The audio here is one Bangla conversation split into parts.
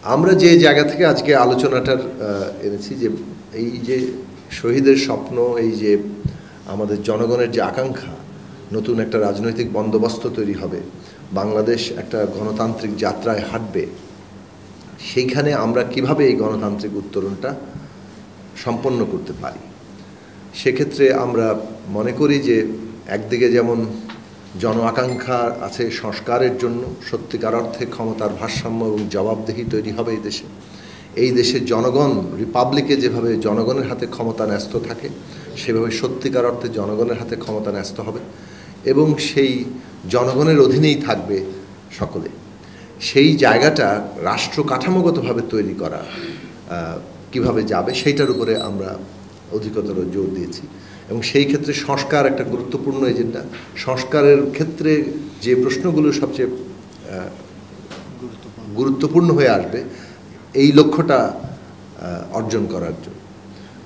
আমরা যে জায়গা থেকে আজকে আলোচনাটার এনেছি যে এই যে শহীদের স্বপ্ন, এই যে আমাদের জনগণের যে আকাঙ্ক্ষা, নতুন একটা রাজনৈতিক বন্দোবস্ত তৈরি হবে, বাংলাদেশ একটা গণতান্ত্রিক যাত্রায় হাঁটবে, সেইখানে আমরা কিভাবে এই গণতান্ত্রিক উত্তরণটা সম্পন্ন করতে পারি। সেক্ষেত্রে আমরা মনে করি যে একদিকে যেমন জন আকাঙ্ক্ষা আছে সংস্কারের জন্য, সত্যিকার অর্থে ক্ষমতার ভারসাম্য এবং জবাবদিহি তৈরি হবে এই দেশের জনগণ, রিপাবলিকে যেভাবে জনগণের হাতে ক্ষমতা ন্যস্ত থাকে, সেভাবে সত্যিকার অর্থে জনগণের হাতে ক্ষমতা ন্যস্ত হবে এবং সেই জনগণের অধীনেই থাকবে সকলে। সেই জায়গাটা রাষ্ট্র কাঠামোগতভাবে তৈরি করা কিভাবে যাবে, সেইটার উপরে আমরা অধিকতর জোর দিয়েছি এবং সেই ক্ষেত্রে সংস্কার একটা গুরুত্বপূর্ণ এজেন্ডা। সংস্কারের ক্ষেত্রে যে প্রশ্নগুলো সবচেয়ে গুরুত্বপূর্ণ হয়ে আসবে এই লক্ষ্যটা অর্জন করার জন্য,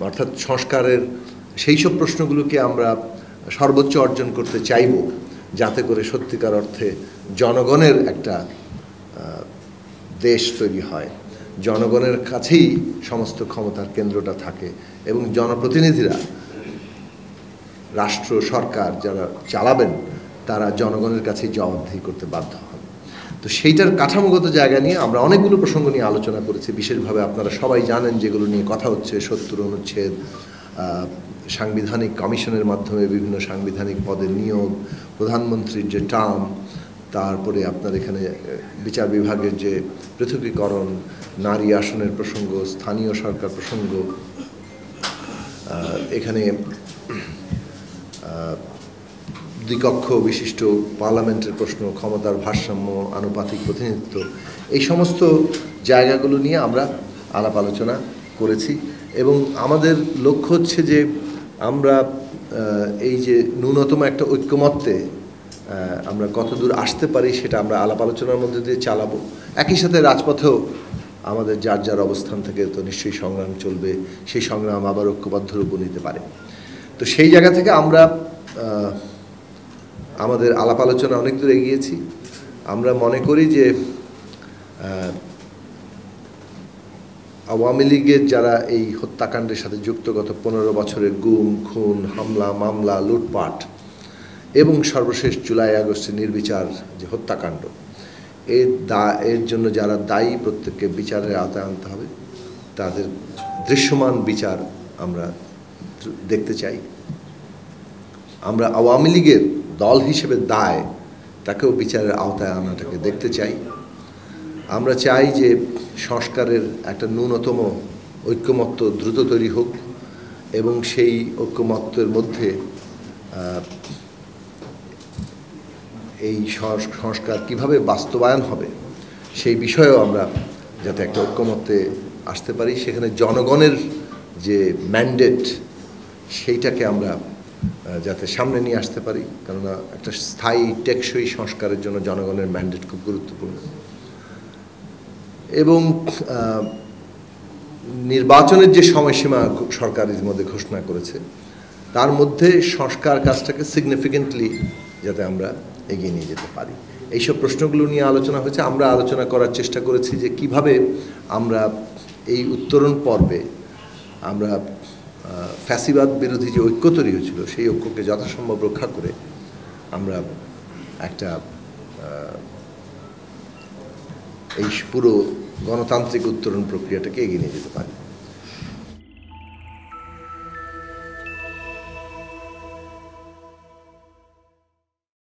অর্থাৎ সংস্কারের সেই সব প্রশ্নগুলোকে আমরা সর্বোচ্চ অর্জন করতে চাইব, যাতে করে সত্যিকার অর্থে জনগণের একটা দেশ তৈরি হয়, জনগণের কাছেই সমস্ত ক্ষমতার কেন্দ্রটা থাকে এবং জনপ্রতিনিধিরা, রাষ্ট্র সরকার যারা চালাবেন তারা জনগণের কাছেই জবাবদিহি করতে বাধ্য হন। তো সেইটার কাঠামোগত জায়গা নিয়ে আমরা অনেকগুলো প্রসঙ্গ নিয়ে আলোচনা করেছি। বিশেষভাবে আপনারা সবাই জানেন যেগুলো নিয়ে কথা হচ্ছে, ৭০ অনুচ্ছেদ, সাংবিধানিক কমিশনের মাধ্যমে বিভিন্ন সাংবিধানিক পদের নিয়োগ, প্রধানমন্ত্রীর যে টার্ম, তারপরে আপনার এখানে বিচার বিভাগের যে পৃথকীকরণ, নারী আসনের প্রসঙ্গ, স্থানীয় সরকার প্রসঙ্গ, এখানে দ্বিকক্ষ বিশিষ্ট পার্লামেন্টের প্রশ্ন, ক্ষমতার ভারসাম্য, আনুপাতিক প্রতিনিধিত্ব, এই সমস্ত জায়গাগুলো নিয়ে আমরা আলাপ আলোচনা করেছি এবং আমাদের লক্ষ্য হচ্ছে যে আমরা এই যে ন্যূনতম একটা ঐক্যমত্যে আমরা কতদূর আসতে পারি সেটা আমরা আলাপ আলোচনার মধ্যে দিয়ে চালাবো। একই সাথে রাজপথেও আমাদের যার যার অবস্থান থেকে তো নিশ্চয়ই সংগ্রাম চলবে, সেই সংগ্রাম আবার ঐক্যবদ্ধ রূপ নিতে পারে। তো সেই জায়গা থেকে আমরা আমাদের আলাপ আলোচনা অনেক দূর এগিয়েছি। আমরা মনে করি যে আওয়ামী লীগের যারা এই হত্যাকাণ্ডের সাথে যুক্ত, গত ১৫ বছরের গুম, খুন, হামলা, মামলা, লুটপাট এবং সর্বশেষ জুলাই আগস্টের নির্বিচার যে হত্যাকাণ্ড, এর জন্য যারা দায়ী প্রত্যেককে বিচারের আওতায় আনতে হবে। তাদের দৃশ্যমান বিচার আমরা দেখতে চাই। আমরা আওয়ামী লীগের দল হিসেবে দায়, তাকেও বিচারের আওতায় আনাটাকে দেখতে চাই। আমরা চাই যে সংস্কারের একটা ন্যূনতম ঐক্যমত্য দ্রুত তৈরি হোক এবং সেই ঐক্যমত্যের মধ্যে এই সংস্কার কিভাবে বাস্তবায়ন হবে সেই বিষয়েও আমরা যাতে একটা ঐক্যমত্যে আসতে পারি, সেখানে জনগণের যে ম্যান্ডেট সেইটাকে আমরা যাতে সামনে নিয়ে আসতে পারি, কেননা একটা স্থায়ী টেকসই সংস্কারের জন্য জনগণের ম্যান্ডেট খুব গুরুত্বপূর্ণ। এবং নির্বাচনের যে সময়সীমা সরকার ইতিমধ্যে ঘোষণা করেছে, তার মধ্যে সংস্কার কাজটাকে সিগনিফিকেন্টলি যাতে আমরা এগিয়ে নিয়ে যেতে পারি, এইসব প্রশ্নগুলো নিয়ে আলোচনা হয়েছে। আমরা আলোচনা করার চেষ্টা করেছি যে কিভাবে আমরা এই উত্তরণ পর্বে আমরা ফ্যাসিবাদ বিরোধী যে ঐক্য তৈরি হয়েছিল, সেই ঐক্যকে যথাসম্ভব রক্ষা করে আমরা একটা এই পুরো গণতান্ত্রিক উত্তরণ প্রক্রিয়াটাকে এগিয়ে নিয়ে যেতে পারি।